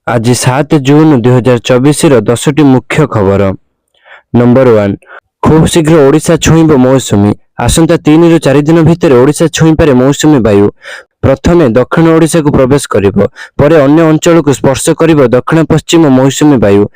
आज 7 जून 2024 10टी मुख्य खबर। नंबर 1, खूब शीघ्र ओडिशा छुईब मौसुमी। आसंता 3 ରୁ 4 दिन भितर ओडिशा छुई पारे मौसुमी वायु। प्रथमे दक्षिण ओडिशा को प्रवेश करिबो, परे अन्य अंचल को स्पर्श करिबो दक्षिण पश्चिम मौसुमी वायु।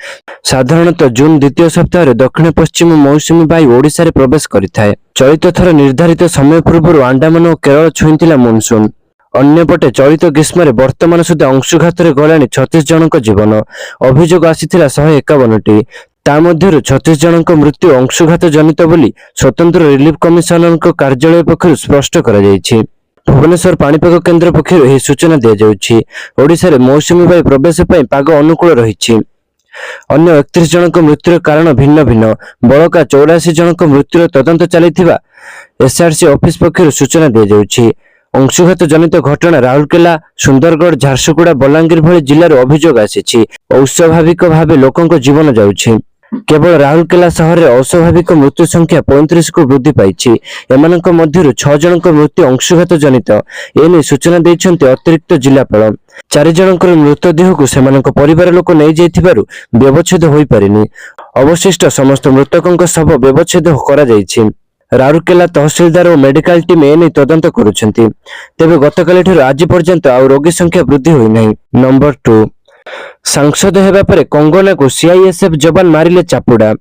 साधारणतः जून द्वितीय सप्ताह दक्षिण पश्चिम मौसुमी वायु ओडिशा रे प्रवेश करिथाय। चलित थर निर्धारित समय पूर्व अंडमान और केरल छुईथिला मॉनसून। अन्यपटे चलित ग्रीष्म वर्तमान सुधा अंशुघात गलानी 36 जनक जीवन। अभियोग आसीथिला 151टी। ता मध्यरु 36 जनक मृत्यु अंशुघात जनित बोली स्वतंत्र रिलीफ कमिशनर कार्यालय पक्षरु स्पष्ट करा जायछि। भुवनेश्वर पाणीपाग केन्द्र पक्षरु एही सूचना दिया जाउछि। ओडिशा रे मौसुमी वायु प्रवेश पई पाग अनुकूल रहिछि। अन्य 31 जनक मृत्युर कारण भिन्न भिन्न। बळका 84 जनक मृत्युर तदंत चलिथिबा एसआरसी ऑफिस पक्षरु सूचना दिया जाउछि। अंशुघात जनित घटना राउरकेला, सुंदरगढ़, झारसुगुड़ा, बलांगीर भली जिल्लार अभियोग आसीछि। अस्वाभाविक भावे लोकंक जीवन जाउछि। केवल राउरकेला शहर में अस्वाभाविक मृत्यु संख्या 35 को वृद्धि पाइछि। एमानक मध्यरु 6 जनक मृत्यु अंशुघात जनित। एने सूचना दैछन्ति अतिरिक्त जिल्लापाल। 4 जनकर मृतदेह को सेमानक परिवार लोक नै जाइथिबारु व्यवच्छेद होई पारिनि। अवशिष्ट समस्त मृतकंक शव व्यवच्छेद करा जाइछि। राउरकेला तहसीलदार और मेडिकल टीम एने तदंत करुछन्ति। तेबे गतकाली ठाରୁ आज पर्यंत आउ रोगी संख्या वृद्धि होई नाही। नंबर 2, सांसद हेबा परे कंगना को सीआईएसएफ जवान मारिले चापुड़ा।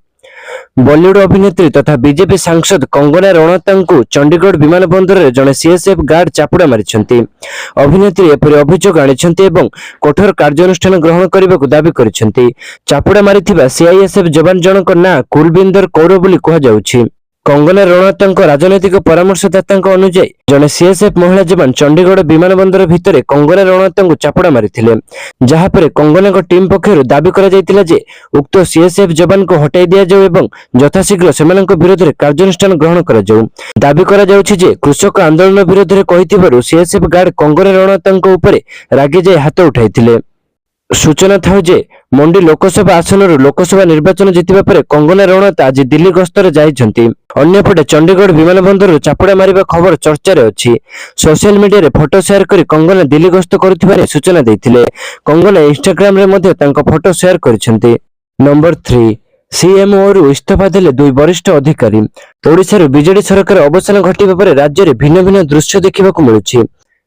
बॉलीवुड अभिनेत्री तथा बीजेपी सांसद कंगना रणौत को चंडीगढ़ विमानबंदर में जड़े सीएसएफ गार्ड चापुड़ा मारिछन्ति। अभिनेत्री एपरि अभियोग आनिछन्ति एवं कठोर कार्यानुष्ठान ग्रहण करने को दाबी करिछन्ति। चापुड़ा मारिथिबा सीआईएसएफ जवान जनक ना कुलविंदर कौर बोली कहा जाउछि। कंगना रणौत राजनैतिक परामर्शदाता अनुसार जड़े सीएसएफ महिला जवान चंडीगढ़ विमानबंदर भितर कंगना रणौत को चापुड़ा मारिथिले। जहापर कंगना टीम पक्षर दाबी करा जायतिला जे उक्त सीएसएफ जवान को हटाई दिया जाऊ एवं यथाशीघ्र सेमानक विरोध में कार्यानुष्ठान ग्रहण करा जाऊ। दाबी करा जाउछि जे कृषक आंदोलन विरोध में कहिथिबारु सीएसएफ गार्ड कंगना रणौत उपर रागी जाय हाथ उठाइथिले। सूचना था जे मंडी लोकसभा आसन लोकसभा निर्वाचन जितिबा परे कंगना रणौत आज दिल्ली गस्तर जाइछन्ति। अन्यपटे चंडीगढ़ विमानबंदर चापुड़ा मारिबा खबर चर्चा रे अछि। सोशल मीडिया रे फोटो शेयर करी कंगना दिल्ली गस्त करुथिबारे सूचना दैथिले। कंगना इंस्टाग्राम रे मध्ये तांका फोटो शेयर करिसेंति। नंबर 3, सीएमओ रु इस्तीफा देले 2 वरिष्ठ अधिकारी। ओडिशा रे बीजेडी सरकार अवसान घटिबा परे राज्य रे भिन्न भिन्न दृश्य देखिबाकू मिलुछि।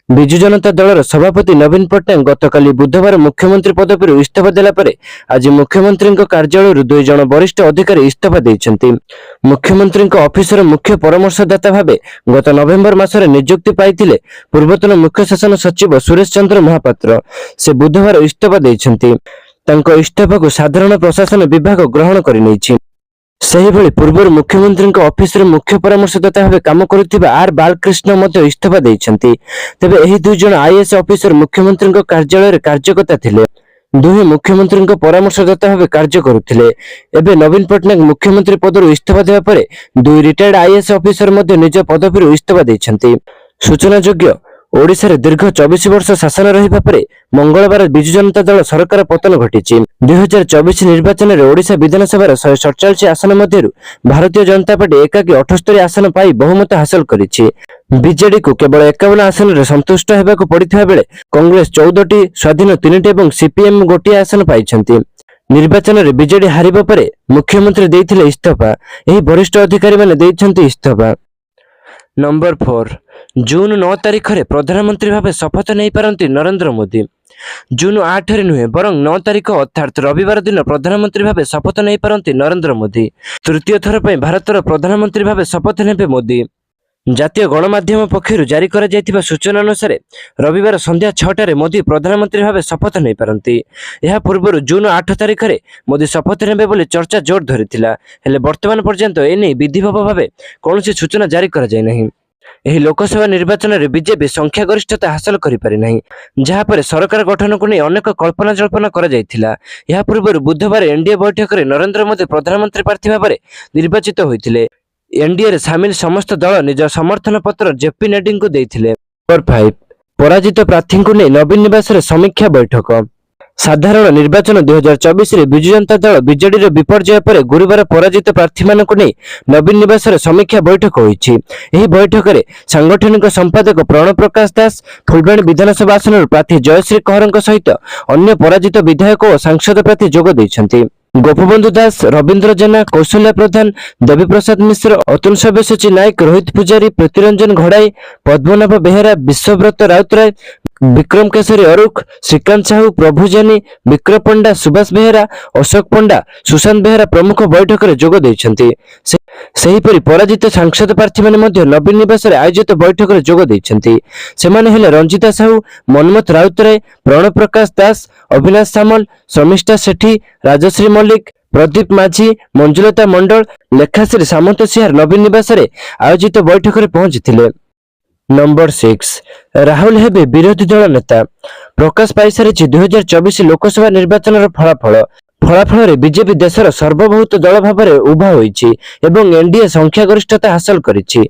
विजु जनता दलर सभापति नवीन पट्टनायक गतकाली बुधवार मुख्यमंत्री पदवी इस्तीफा देला परे आज मुख्यमंत्री कार्यालय 2 जन वरिष्ठ अधिकारी इस्तीफा देइछन्ति। मुख्यमंत्री ऑफिसर मुख्य परामर्शदाता भावे गत नवेम्बर मासरे नियुक्ति पाइथिले पूर्वतन मुख्य शासन सचिव सुरेश चंद्र महापात्र। से बुधवार इस्तीफा देइछन्ति। तांको इस्तीफा को साधारण प्रशासन विभाग ग्रहण करि नैछि। सेहिभଳି पूर्व मुख्यमंत्री ऑफिस मुख्य परामर्शदाता भाव काम करुथिबा आर बालकृष्ण मध्य इस्तीफा देइछन्ति। तेबे एही 2 जन आईएएस ऑफिसर मुख्यमंत्री कार्यालय रे कार्यकर्ता थिले। दुहे मुख्यमंत्री परामर्शदाता भाव कार्य करुथिले। एबे नवीन पट्टनायक मुख्यमंत्री पदरु इस्तीफा देबा परे 2 रिटायर्ड आईएएस ऑफिसर मध्य निज पदवी इस्तीफा देइछन्ति। सूचना योग्य ओडिशा रे दीर्घ 24 वर्ष शासन रहिबा परे मंगलवार बिजु जनता दल सरकार पतन घटिछि। 2024 निर्वाचन रे ओडिशा विधानसभा 147 आसन मध्यरु भारतीय जनता पार्टी एकाकी 78 आसन पाई बहुमत हासिल करिछि। बीजेडी को केवल 51 आसन रे संतुष्ट हेबाकू पड़िथिबा बेले कांग्रेस 14टी, स्वाधीन 3टी एवं सीपीएम गोटिए आसन पाइछन्ति। निर्वाचन रे बीजेडी हारिबा परे मुख्यमंत्री देइथिले इस्तीफा। एही वरिष्ठ अधिकारी माने देइछन्ति इस्तीफा। नंबर 4, जून 9 तारिख रे प्रधानमंत्री भावे शपथ नहीं पारंती नरेंद्र मोदी। जून 8 रे नुहे बरं 9 तारिख अर्थात रविवार दिन प्रधानमंत्री भावे शपथ नहीं पारंती नरेंद्र मोदी। तृतीय थर पर भारतर प्रधानमंत्री भावे शपथ नेबे मोदी। जातीय गणमाध्यम पक्षर जारी करा जायतिबा सूचना अनुसार रविवार संध्या 6टारे मोदी प्रधानमंत्री भावे शपथ नहीं पारंती। यह पूर्व जून 8 तारिख रे मोदी शपथ नेबे बोली चर्चा जोर धरिथिला। हेले वर्तमान पर्यंत एने विधिवत भावे कौनसी सूचना जारी करा जाय नहीं। एही लोकसभा निर्वाचन रे बीजेपी संख्या गरिष्ठता हासिल करि पारि नाही, जहा पर सरकार गठन को नै अनेक कल्पना जल्पना करा जायथिला। यह पूर्व बुधवार एनडीए बैठक रे नरेंद्र मोदी प्रधानमंत्री प्रार्थी भाबरे निर्वाचित होइथिले। एनडीए रे शामिल समस्त दल निज समर्थन पत्र जेपी नड्डा को देइथिले। नंबर 5, पराजित प्रार्थी को नै नवीन निवास रे समीक्षा बैठक। ସାଧାରଣ ନିର୍ବାଚନ 2024ରେ ବିଜୁ ଜନତା ଦଳ ବିଜେଡିର ବିପର୍ଯ୍ୟୟ ପରେ ଗୁରୁବାର ପରାଜିତ ପ୍ରାର୍ଥୀମାନଙ୍କୁ ନେଇ ନବୀନ ନିବାସରେ ସମୀକ୍ଷା ବୈଠକ ହୋଇଛି। ଏହି ବୈଠକରେ ସାଂଗଠନିକ ସମ୍ପାଦକ ପ୍ରଣବ ପ୍ରକାଶ ଦାସ, ଫୁଲବାଣୀ ବିଧାନସଭା ଆସନରୁ ପ୍ରାର୍ଥୀ ଜୟଶ୍ରୀ କହରଙ୍କ ସହିତ ଅନ୍ୟ ପରାଜିତ ବିଧାୟକ ଓ ସାଂସଦ ପ୍ରାର୍ଥୀ ଯୋଗ ଦେଇଛନ୍ତି। ଗୋପବନ୍ଧୁ ଦାସ, ରବୀନ୍ଦ୍ର ଜେନା, କୌଶଲ୍ୟା ପ୍ରଧାନ, ଦେବୀପ୍ରସାଦ ମିଶ୍ର, ଅତୁଲ ସବ୍ୟସାଚୀ ନାୟକ, ରୋହିତ ପୂଜାରୀ, ପ୍ରୀତିରଞ୍ଜନ ଘଡାଇ, ପଦ୍ମନାଭ ବେହେରା, ବିଶ୍ୱବ୍ରତ ରାଉତରାୟ, ବିକ୍ରମ କେଶରୀ ଅରୁଖ, ଶ୍ରୀକାନ୍ତ ସାହୁ, ପ୍ରଭୁ ଜେନି, ବିକ୍ରମ ପଣ୍ଡା, ସୁଭାଷ ବେହେରା, ଅଶୋକ ପଣ୍ଡା, ସୁଶାନ୍ତ ବେହେରା ପ୍ରମୁଖ ବୈଠକରେ ଯୋଗ ଦେଇଛନ୍ତି। ସେହିପରି ପରାଜିତ ସାଂସଦ ପ୍ରାର୍ଥୀମାନେ ମଧ୍ୟ ନବୀନ ନିବାସରେ ଆୟୋଜିତ ବୈଠକରେ ଯୋଗ ଦେଇଛନ୍ତି। ସେମାନେ ହେଲେ ରଞ୍ଜିତା ସାହୁ, ମନ୍ମଥ ରାଉତରାୟ, ପ୍ରଣବ ପ୍ରକାଶ ଦାସ, ଅଭିନାଶ ସାମଲ, ଶମିଷ୍ଠା ସେଠୀ, ରାଜଶ୍ରୀ ମଲ୍ଲିକ, ପ୍ରଦୀପ ମାଝୀ, ମଞ୍ଜୁଲତା ମଣ୍ଡଳ, ଲେଖାଶ୍ରୀ ସାମନ୍ତ ସିଂହାର ନବୀନ ନିବାସରେ ଆୟୋଜିତ ବୈଠକରେ ପହଞ୍ଚିଥିଲେ। ନମ୍ବର 6, ରାହୁଲ ହେବେ ବିରୋଧୀ ଦଳ ନେତା। ପ୍ରକାଶ ପାଇସାରିଛି 2024 ଲୋକସଭା ନିର୍ବାଚନର ଫଳାଫଳରେ ବିଜେପି ଦେଶର ସର୍ବବୃହତ ଦଳ ଭାବରେ ଉଭା ହୋଇଛି ଏବଂ ଏନଡିଏ ସଂଖ୍ୟାଗରିଷ୍ଠତା ହାସଲ କରିଛି।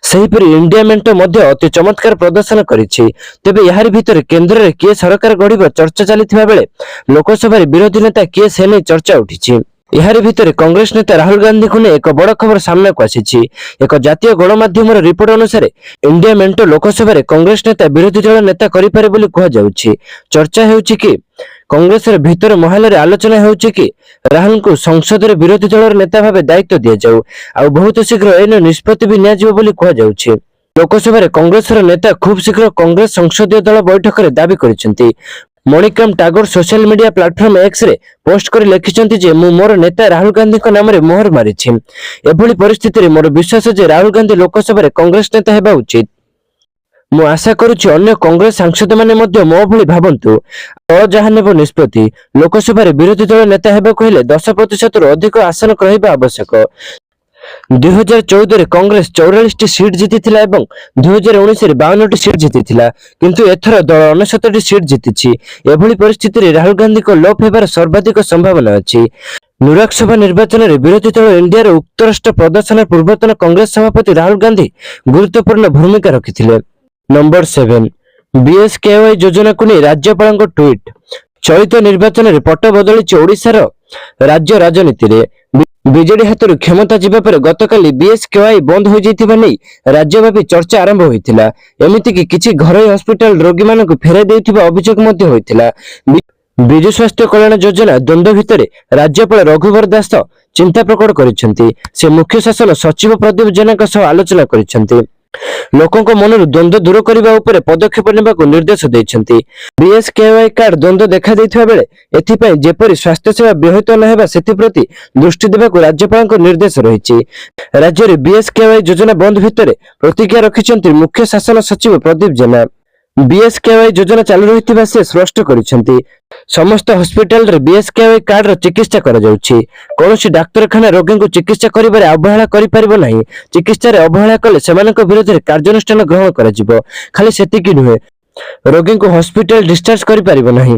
ସେହିପରି ଇଣ୍ଡିଆ ମେଣ୍ଟ ମଧ୍ୟ ଅତି ଚମତ୍କାର ପ୍ରଦର୍ଶନ କରିଛି। ତେବେ ଏହାରି ଭିତରେ କେନ୍ଦ୍ରରେ କିଏ ସରକାର ଗଢ଼ିବ ଚର୍ଚ୍ଚା ଚାଲିଥିବା ବେଳେ ଲୋକସଭାରେ ବିରୋଧୀ ନେତା କିଏ ସେ ନେଇ ଚର୍ଚ୍ଚା ଉଠିଛି। ଏହାରି ଭିତରେ କଂଗ୍ରେସ ନେତା ରାହୁଲ ଗାନ୍ଧୀଙ୍କୁ ନେଇ ଏକ ବଡ଼ ଖବର ସାମ୍ନାକୁ ଆସିଛି। ଏକ ଜାତୀୟ ଗଣମାଧ୍ୟମର ରିପୋର୍ଟ ଅନୁସାରେ ଇଣ୍ଡିଆ ମେଣ୍ଟ ଲୋକସଭାରେ କଂଗ୍ରେସ ନେତା ବିରୋଧୀ ଦଳ ନେତା କରିପାରେ ବୋଲି କୁହାଯାଉଛି। ଚର୍ଚ୍ଚା ହେଉଛି କି କଂଗ୍ରେସର ଭିତର ମହଲରେ ଆଲୋଚନା ହେଉଛି କି ରାହୁଲଙ୍କୁ ସଂସଦରେ ବିରୋଧୀ ଦଳର ନେତା ଭାବେ ଦାୟିତ୍ୱ ଦିଆଯାଉ, ଆଉ ବହୁତ ଶୀଘ୍ର ଏନେଇ ନିଷ୍ପତ୍ତି ବି ନିଆଯିବ ବୋଲି କୁହାଯାଉଛି। ଲୋକସଭାରେ କଂଗ୍ରେସର ନେତା ଖୁବ୍ ଶୀଘ୍ର କଂଗ୍ରେସ ସଂସଦୀୟ ଦଳ ବୈଠକରେ ଦାବି କରିଛନ୍ତି। Manickam Tagore social media platform ଏକ୍ସରେ ପୋଷ୍ଟ କରି ଲେଖିଛନ୍ତି ଯେ ମୁଁ ମୋର ନେତା ରାହୁଲ ଗାନ୍ଧୀଙ୍କ ନାମରେ ମୋହର ମାରିଛି। ଏଭଳି ପରିସ୍ଥିତିରେ ମୋର ବିଶ୍ୱାସ ଯେ ରାହୁଲ ଗାନ୍ଧୀ ଲୋକସଭାରେ କଂଗ୍ରେସ ନେତା ହେବା ଉଚିତ। ମୁଁ ଆଶା କରୁଛି ଅନ୍ୟ କଂଗ୍ରେସ ସାଂସଦମାନେ ମଧ୍ୟ ମୋ ଭଳି ଭାବନ୍ତୁ। ଦଳ ଯାହା ନେବ ନିଷ୍ପତ୍ତି। ଲୋକସଭାରେ ବିରୋଧୀ ଦଳ ନେତା ହେବାକୁ ହେଲେ 10%ରୁ ଅଧିକ ଆସନ ରହିବା ଆବଶ୍ୟକ। 2014ରେ କଂଗ୍ରେସ 44ଟି ସିଟ୍ ଜିତିଥିଲା ଏବଂ 2019ରେ 52ଟି ସିଟ୍ ଜିତିଥିଲା, କିନ୍ତୁ ଏଥର ଦଳ 69ଟି ସିଟ୍ ଜିତିଛି। ଏଭଳି ପରିସ୍ଥିତିରେ ରାହୁଲ ଗାନ୍ଧୀଙ୍କ ଲୋପ ହେବାର ସର୍ବାଧିକ ସମ୍ଭାବନା ଅଛି। ଲୋକସଭା ନିର୍ବାଚନରେ ବିରୋଧୀ ଦଳ ଇଣ୍ଡିଆର ଉକ୍ତ ରାଷ୍ଟ୍ର ପ୍ରଦର୍ଶନରେ ପୂର୍ବତନ କଂଗ୍ରେସ ସଭାପତି ରାହୁଲ ଗାନ୍ଧୀ ଗୁରୁତ୍ୱପୂର୍ଣ୍ଣ ଭୂମିକା ରଖିଥିଲେ। ନମ୍ବର 7, ବିଏସକେୱାଇ ଯୋଜନାକୁ ନେଇ ରାଜ୍ୟପାଳଙ୍କ ଟ୍ୱିଟ୍। ଚଳିତ ନିର୍ବାଚନରେ ପଟ ବଦଳିଛି ଓଡ଼ିଶାର ରାଜ୍ୟ ରାଜନୀତିରେ। ବିଜେଡି ହାତରୁ କ୍ଷମତା ଯିବା ପରେ ଗତକାଲି ବିଏସକେୱାଇ ବନ୍ଦ ହୋଇଯାଇଥିବା ନେଇ ରାଜ୍ୟବ୍ୟାପୀ ଚର୍ଚ୍ଚା ଆରମ୍ଭ ହୋଇଥିଲା। ଏମିତିକି କିଛି ଘରୋଇ ହସ୍ପିଟାଲ ରୋଗୀମାନଙ୍କୁ ଫେରାଇ ଦେଉଥିବା ଅଭିଯୋଗ ମଧ୍ୟ ହୋଇଥିଲା। ବିଜୁ ସ୍ୱାସ୍ଥ୍ୟ କଲ୍ୟାଣ ଯୋଜନା ଦ୍ୱନ୍ଦ୍ୱ ଭିତରେ ରାଜ୍ୟପାଳ ରଘୁବର ଦାସ ଚିନ୍ତା ପ୍ରକଟ କରିଛନ୍ତି। ସେ ମୁଖ୍ୟ ଶାସନ ସଚିବ ପ୍ରଦୀପ ଜେନାଙ୍କ ସହ ଆଲୋଚନା କରିଛନ୍ତି। ଲୋକଙ୍କ ମନରୁ ଦ୍ୱନ୍ଦ୍ୱ ଦୂର କରିବା ଉପରେ ପଦକ୍ଷେପ ନେବାକୁ ନିର୍ଦ୍ଦେଶ ଦେଇଛନ୍ତି। ବିଏସକେୱାଇ କାର୍ଡ ଦ୍ୱନ୍ଦ୍ୱ ଦେଖାଦେଇଥିବା ବେଳେ ଏଥିପାଇଁ ଯେପରି ସ୍ୱାସ୍ଥ୍ୟସେବା ବ୍ୟାହତ ନ ହେବା ସେଥିପ୍ରତି ଦୃଷ୍ଟି ଦେବାକୁ ରାଜ୍ୟପାଳଙ୍କ ନିର୍ଦ୍ଦେଶ ରହିଛି। ରାଜ୍ୟରେ ବିଏସକେୱାଇ ଯୋଜନା ବନ୍ଦ ଭିତରେ ପ୍ରତିକ୍ରିୟା ରଖିଛନ୍ତି ମୁଖ୍ୟ ଶାସନ ସଚିବ ପ୍ରଦୀପ ଜେନା। ବିଏସକେୱାଇ ଯୋଜନା ଚାଲୁ ରହିଥିବା ସେ ସ୍ପଷ୍ଟ କରିଛନ୍ତି। ସମସ୍ତ ହସ୍ପିଟାଲରେ ବିଏସକେୱାଇ କାର୍ଡର ଚିକିତ୍ସା କରାଯାଉଛି। କୌଣସି ଡାକ୍ତରଖାନା ରୋଗୀଙ୍କୁ ଚିକିତ୍ସା କରିବାରେ ଅବହେଳା କରିପାରିବ ନାହିଁ। ଚିକିତ୍ସାରେ ଅବହେଳା କଲେ ସେମାନଙ୍କ ବିରୋଧରେ କାର୍ଯ୍ୟାନୁଷ୍ଠାନ ଗ୍ରହଣ କରାଯିବ। ଖାଲି ସେତିକି ନୁହେଁ, ରୋଗୀଙ୍କୁ ହସ୍ପିଟାଲ ଡିସଚାର୍ଜ କରିପାରିବ ନାହିଁ।